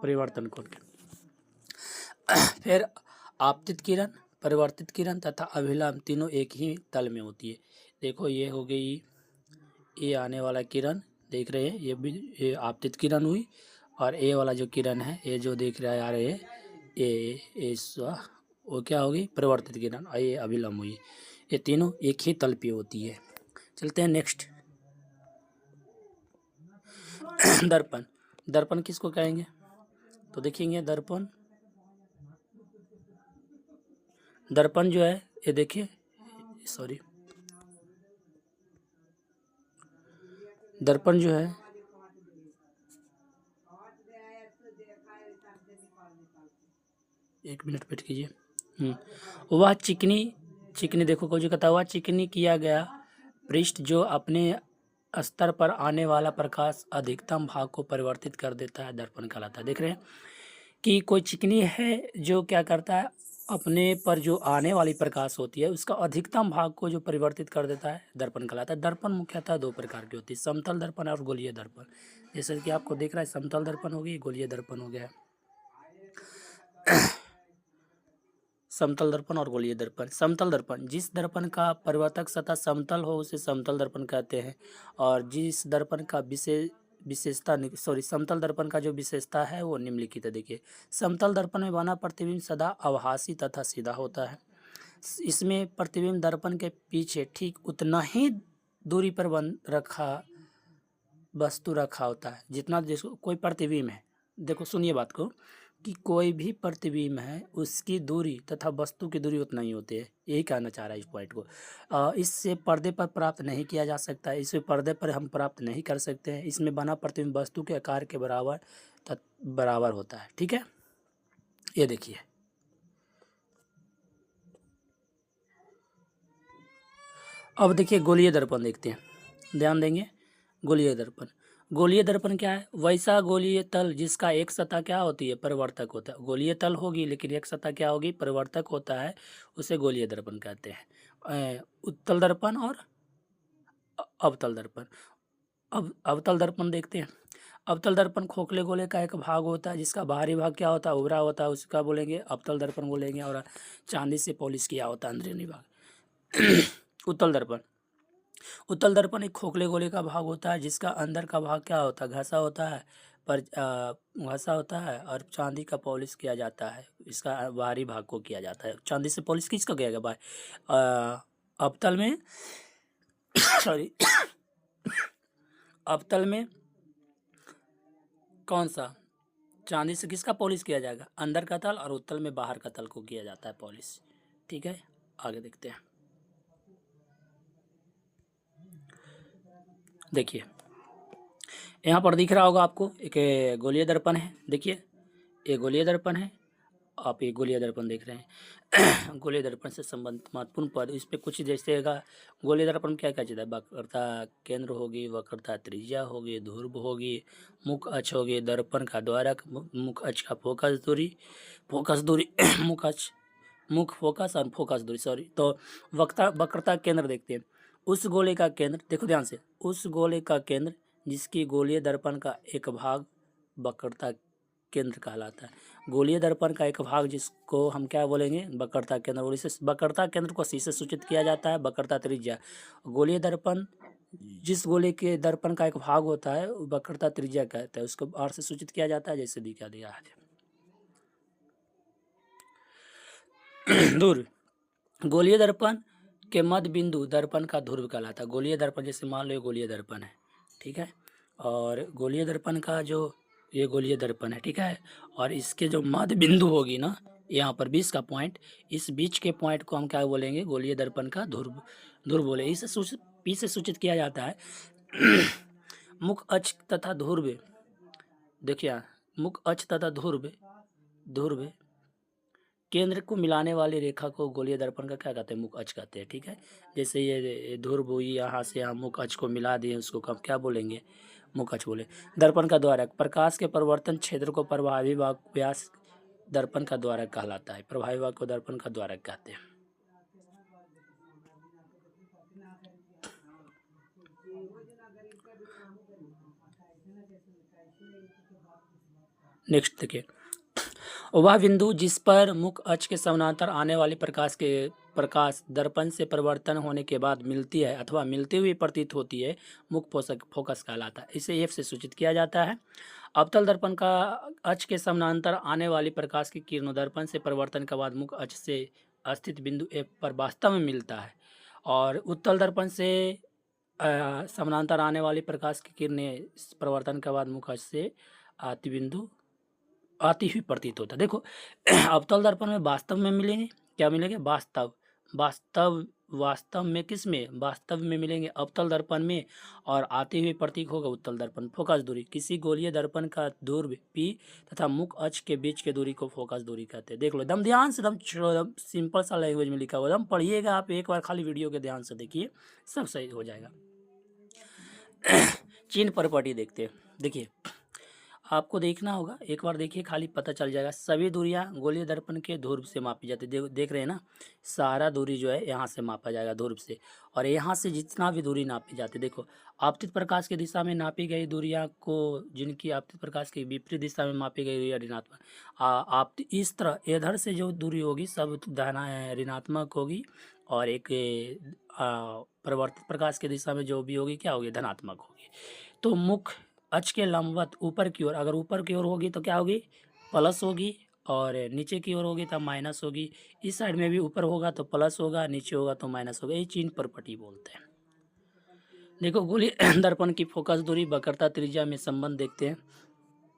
परिवर्तन कोण के। फिर आपतित किरण, परिवर्तित किरण तथा अभिलंब तीनों एक ही तल में होती है। देखो ये हो गई, ये आने वाला किरण देख रहे हैं, ये भी ये आपतित किरण हुई, और ये वाला जो किरण है ये जो देख रहे आ रहे हैं ये वो क्या होगी, परिवर्तित किरण, और ये अभिलंब हुई। ये तीनों एक ही तल पे होती है। चलते हैं नेक्स्ट। दर्पण, दर्पण किसको कहेंगे, तो देखेंगे दर्पण, दर्पण जो है ये देखिए, सॉरी, दर्पण जो है एक मिनट वेट कीजिए। वह चिकनी देखो कोई जो कहता है, वह चिकनी किया गया पृष्ठ जो अपने स्तर पर आने वाला प्रकाश अधिकतम भाग को परिवर्तित कर देता है, दर्पण कहलाता है। देख रहे हैं कि कोई चिकनी है जो क्या करता है, अपने पर जो आने वाली प्रकाश होती है उसका अधिकतम भाग को जो परिवर्तित कर देता है, दर्पण कहलाता है। दर्पण मुख्यतः दो प्रकार की होती है, समतल दर्पण और गोलीय दर्पण। जैसे कि आपको दिख रहा है, समतल दर्पण हो गई, गोलीय दर्पण हो गया। समतल दर्पण और गोलीय दर्पण। समतल दर्पण, जिस दर्पण का परिवर्तक सतह समतल हो उसे समतल दर्पण कहते हैं, और जिस दर्पण का विशेषता समतल दर्पण का जो विशेषता है वो निम्नलिखित है। देखिए, समतल दर्पण में बना प्रतिबिंब सदा अवभासी तथा सीधा होता है। इसमें प्रतिबिंब दर्पण के पीछे ठीक उतना ही दूरी पर वस्तु रखा होता है जितना, जिसको कोई प्रतिबिंब है, देखो सुनिए बात को, कि कोई भी प्रतिबिंब है उसकी दूरी तथा वस्तु की दूरी उतना ही होती है, यही कहना चाह रहा है इस पॉइंट को। इससे पर्दे पर प्राप्त नहीं किया जा सकता है, इसे पर्दे पर हम प्राप्त नहीं कर सकते हैं। इसमें बना प्रतिबिंब वस्तु के आकार के बराबर होता है। ठीक है, ये देखिए, अब देखिए गोलीय दर्पण देखते हैं, ध्यान देंगे। गोलीय दर्पण, गोलीय दर्पण क्या है, वैसा गोलीय तल जिसका एक सतह क्या होती है, परिवर्तक होता है। गोलीय तल होगी लेकिन एक सतह क्या होगी, परिवर्तक होता है, उसे गोलीय दर्पण कहते हैं। उत्तल दर्पण और अवतल दर्पण। अब अवतल दर्पण देखते हैं। अवतल दर्पण खोखले गोले का एक भाग होता है जिसका बाहरी भाग क्या होता है, उभरा होता है, उसका बोलेंगे अवतल दर्पण बोलेंगे, और चांदी से पॉलिश किया होता है अंदरूनी भाग। उत्तल दर्पण, उत्तल दर्पण एक खोखले गोले का भाग होता है जिसका अंदर का भाग क्या होता है, घसा होता है, पर घसा होता है, और चांदी का पॉलिश किया जाता है, इसका बाहरी भाग को किया जाता है। चांदी से पॉलिश किसका किया गया भाई, अवतल में सॉरी अवतल में कौन सा, चांदी से किसका पॉलिश किया जाएगा, अंदर का तल, और उत्तल में बाहर का तल को किया जाता है पॉलिश। ठीक है, आगे देखते हैं। देखिए यहाँ पर दिख रहा होगा आपको, एक गोलीय दर्पण है। देखिए ये गोलीय दर्पण है, आप ये गोलीय दर्पण देख रहे हैं। गोलीय दर्पण से संबंधित महत्वपूर्ण पद, इस पर कुछ जैसे गोलीय दर्पण क्या क्या चीज़ है, वक्रता केंद्र होगी, वक्रता त्रिज्या होगी, ध्रुव होगी, मुख अक्ष होगी, दर्पण का द्वारक, मुख अक्ष का फोकस दूरी मुख फोकस और फोकस दूरी, सॉरी। तो वक्रता केंद्र देखते हैं। उस गोले का केंद्र, देखो ध्यान से, उस गोले का केंद्र जिसकी गोलीय दर्पण का एक भाग वक्रता केंद्र कहलाता है। गोलीय दर्पण का एक भाग जिसको हम क्या बोलेंगे, वक्रता केंद्र, और इसे वक्रता केंद्र को सी से सूचित किया जाता है, वक्रता त्रिज्या। गोलीय दर्पण जिस गोले के दर्पण का एक भाग होता है वक्रता त्रिज्या कहते हैं, उसको आर से सूचित किया जाता है, जैसे दिखा दिया है। ध्रुव, गोलीय दर्पण के मध्य बिंदु दर्पण का ध्रुव कहलाता है। गोलीय दर्पण, जैसे मान लो ये गोलीय दर्पण है, ठीक है, और गोलीय दर्पण का जो ये गोलीय दर्पण है, ठीक है, और इसके जो मध्य बिंदु होगी ना, यहाँ पर 20 का पॉइंट, इस बीच के पॉइंट को हम क्या बोलेंगे, गोलीय दर्पण का ध्रुव बोले, इसे पी से सूचित किया जाता है। मुख अक्ष तथा ध्रुव, देखिए मुख अक्ष तथा ध्रुव केंद्र को मिलाने वाली रेखा को गोलीय दर्पण का क्या कहते हैं, मुख अक्ष कहते हैं। ठीक है, जैसे ये ध्रुव हुई, यहाँ से यहाँ मुख अक्ष को मिला दिए, उसको हम क्या बोलेंगे, मुख अक्ष बोले। दर्पण का द्वारक, प्रकाश के परिवर्तन क्षेत्र को प्रभावी भाग व्यास दर्पण का द्वारक कहलाता है। प्रभावी भाग को दर्पण का द्वारक कहते हैं। नेक्स्ट देखिए, वह बिंदु जिस पर मुख्य अक्ष के समानांतर आने वाली प्रकाश दर्पण से परिवर्तन होने के बाद मिलती है अथवा मिलती हुई प्रतीत होती है, मुख्य फोकस कहलाता है। इसे एफ से सूचित किया जाता है। अवतल दर्पण का अक्ष के समानांतर आने वाली प्रकाश की किरणों दर्पण से परिवर्तन के बाद मुख्य अक्ष से स्थित बिंदु एफ पर वास्तव में मिलता है, और उत्तल दर्पण से समानांतर आने वाली प्रकाश की किरणें परिवर्तन के बाद मुख्य अक्ष से आती हुई प्रतीत होता है। देखो अवतल दर्पण में वास्तव में मिलेंगे, क्या मिलेंगे? वास्तव में किस में? वास्तव में मिलेंगे अवतल दर्पण में, और आते हुए प्रतीक होगा उत्तल दर्पण। फोकस दूरी, किसी गोलीय दर्पण का ध्रुव P तथा मुख्य अक्ष के बीच की दूरी को फोकस दूरी कहते हैं। देख लो एकदम ध्यान से, एकदम सिंपल सा लैंग्वेज में लिखा हुआ, एकदम पढ़िएगा आप एक बार, खाली वीडियो के ध्यान से देखिए, सब सही हो जाएगा। चिन्ह प्रॉपर्टी देखते हैं। देखिए आपको देखना होगा, एक बार देखिए खाली पता चल जाएगा। सभी दूरियां गोलीय दर्पण के ध्रुव से मापी जाती है। देख रहे हैं ना, सारा दूरी जो है यहाँ से मापा जाएगा ध्रुव से, और यहाँ से जितना भी दूरी नापी जाती है, देखो आपतित प्रकाश की दिशा में नापी गई दूरियां को, जिनकी आपतित प्रकाश की विपरीत दिशा में मापी गई दूरियां ऋणात्मक, आप इस तरह इधर से जो दूरी होगी सब ऋणात्मक होगी, और एक परिवर्तित प्रकाश की दिशा में जो भी होगी क्या होगी? धनात्मक होगी। तो मुख्य अक्ष के लंबवत ऊपर की ओर, अगर ऊपर की ओर होगी तो क्या होगी? प्लस होगी, और नीचे की ओर होगी तो माइनस होगी। इस साइड में भी ऊपर होगा तो प्लस होगा, नीचे होगा तो माइनस होगा। ये चिन्ह प्रॉपर्टी बोलते हैं। देखो गोलीय दर्पण की फोकस दूरी वक्रता त्रिज्या में संबंध देखते हैं।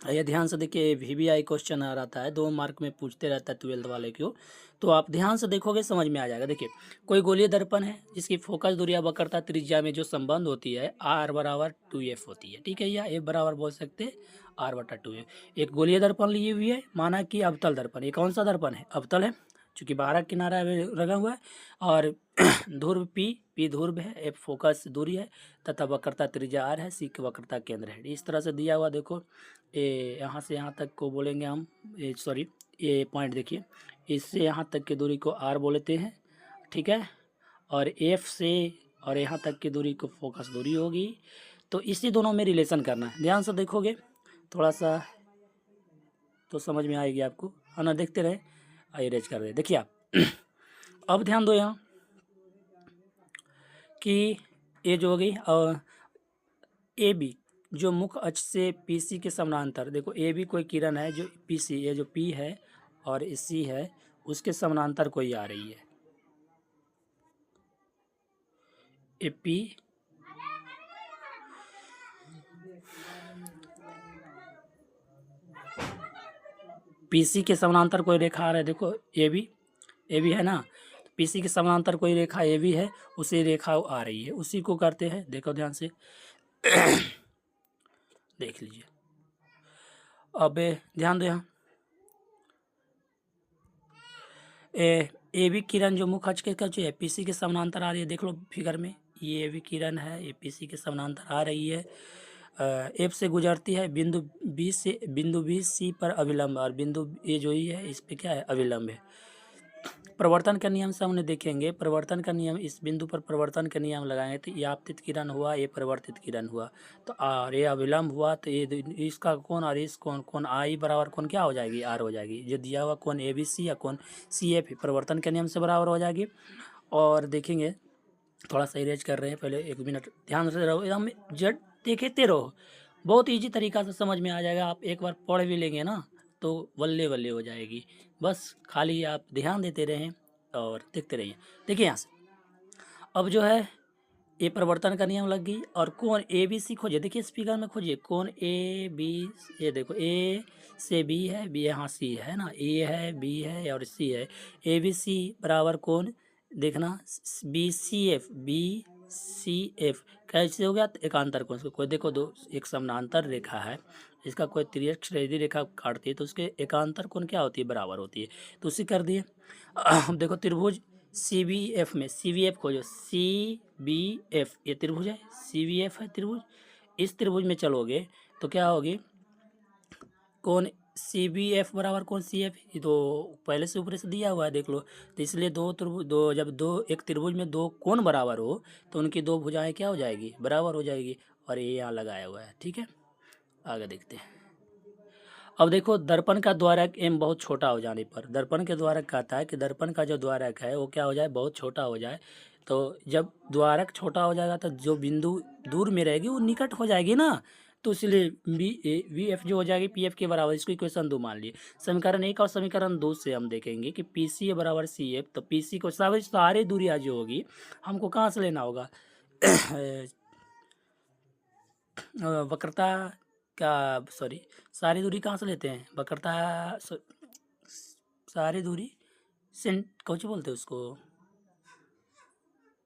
ये ध्यान से देखिए, VBI क्वेश्चन आ रहता है, 2 मार्क में पूछते रहता है 12th वाले को, तो आप ध्यान से देखोगे समझ में आ जाएगा। देखिए कोई गोलीय दर्पण है जिसकी फोकस दूरी या वक्रता त्रिज्या में जो संबंध होती है R बराबर 2F होती है, ठीक है, या F बराबर बोल सकते हैं R बटा 2F। एक गोलीय दर्पण लिए हुई है, माना कि अवतल दर्पण। ये कौन सा दर्पण है? अवतल है, चूँकि बाहर किनारा लगा हुआ है, और ध्रुव P ध्रुव है, F फोकस दूरी है, तथा वक्रता त्रिज्या R है, C की वक्रता केंद्र है। इस तरह से दिया हुआ, देखो यहाँ से यहाँ तक को बोलेंगे हम, सॉरी ये पॉइंट देखिए, इससे यहाँ तक की दूरी को R बोलते हैं, ठीक है, और F से और यहाँ तक की दूरी को फोकस दूरी होगी। तो इसी दोनों में रिलेशन करना है, ध्यान से देखोगे थोड़ा सा तो समझ में आएगी आपको, है ना। देखते रहे, अरेंज कर रहे, देखिए आप अब ध्यान दो यहाँ कि ये जो हो गई, और AB जो मुख्य अक्ष से PC के समानांतर, देखो AB कोई किरण है जो PC, ये जो P है और C है, उसके समानांतर कोई आ रही है। ये P PC के समानांतर कोई रेखा आ रहा है, देखो AB है ना, PC के समानांतर कोई रेखा AB है, उसी रेखा आ रही है, उसी को करते हैं। देखो ध्यान से देख लीजिए। अब ध्यान दो यहाँ, AB किरण जो मुख्य अक्ष के जो है PC के समानांतर आ रही है, देख लो फिगर में, ये AB किरण है, ये PC के समानांतर आ रही है, F से गुजरती है, बिंदु B C पर अविलंब, और बिंदु A जो ही है इस पे क्या है? अविलंब है। प्रवर्तन का नियम से हमने देखेंगे, प्रवर्तन का नियम, इस बिंदु पर प्रवर्तन का नियम लगाएंगे तो ये आपतित किरण हुआ, ये परिवर्तित किरण हुआ, तो और ये अविलंब हुआ, तो ये इसका कोण और इस कोण I बराबर कोण क्या हो जाएगी? R हो जाएगी। जो दिया हुआ कोण ABC या कोण CF प्रवर्तन के नियम से बराबर हो जाएगी। और देखेंगे, थोड़ा सा इरेज कर रहे हैं, पहले 1 मिनट ध्यान से रहो, एकदम जट देखते रहो, बहुत ईजी तरीका से समझ में आ जाएगा। आप एक बार पढ़ भी लेंगे ना तो बल्ले बल्ले हो जाएगी, बस खाली आप ध्यान देते रहें और देखते रहिए। देखिए यहाँ से अब जो है ये परिवर्तन का नियम लग गई, और कोण ABC खोजिए। देखिए इस फिगर में खोजिए कोण AB, ये देखो A से B है, B यहाँ C है ना, A है, B है और C है, ABC बराबर कोण देखना BCF कैसे हो गया? तो एकांतर कोण, कोई देखो दो एक समानांतर रेखा है, इसका कोई तिर्यक रेखा काटती है तो उसके एकांतर कोण क्या होती है? बराबर होती है, तो उसी कर दिए। देखो त्रिभुज CBF में CBF खोजो, CBF ये त्रिभुज है, CBF है त्रिभुज, इस त्रिभुज में चलोगे तो क्या होगी? कौन CBF बराबर कौन CF, ये तो पहले से ऊपर से दिया हुआ है, देख लो। तो इसलिए जब एक त्रिभुज में 2 कोण बराबर हो तो उनकी 2 भुजाएं क्या हो जाएगी? बराबर हो जाएगी, और ये यहाँ लगाया हुआ है, ठीक है। आगे देखते हैं। अब देखो दर्पण का द्वारक एम बहुत छोटा हो जाने पर, दर्पण के द्वारक कहता है कि दर्पण का जो द्वारक है वो क्या हो जाए, बहुत छोटा हो जाए। तो जब द्वारक छोटा हो जाएगा तो जो बिंदु दूर में रहेगी वो निकट हो जाएगी ना, तो इसलिए वी एफ जो हो जाएगी पी एफ के बराबर। इसको इक्वेशन 2 मान लिए। समीकरण 1 और समीकरण 2 से हम देखेंगे कि पी सी बराबर सी एफ, तो पी सी को सारी दूरियाँ जो होगी हमको कहाँ से लेना होगा वक्रता क्या, सॉरी, सारी दूरी कहाँ से लेते हैं, वक्रता सारी दूरी कौन सी बोलते हैं उसको,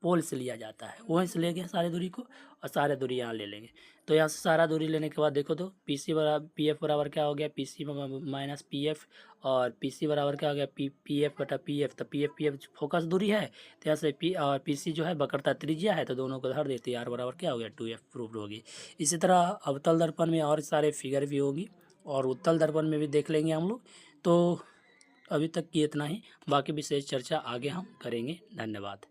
पोल से लिया जाता है, वहीं से ले गए सारी दूरी को और सारी दूरी यहाँ ले लेंगे। तो यहाँ से सारा दूरी लेने के बाद देखो तो पी सी बराबर पी एफ बराबर क्या हो गया, P C minus P F, और पी सी बराबर क्या हो गया, पी एफ बटा पी एफ। तो पी एफ फोकस दूरी है, तो यहाँ से पी और पी सी जो है वक्रता त्रिज्या है, तो दोनों को धर देते हैं, आर बराबर क्या हो गया 2f प्रूफ होगी। इसी तरह अवतल दर्पण में और सारे फिगर भी होगी और उत्तल दर्पण में भी देख लेंगे हम लोग। तो अभी तक की इतना ही, बाकी विशेष चर्चा आगे हम करेंगे। धन्यवाद।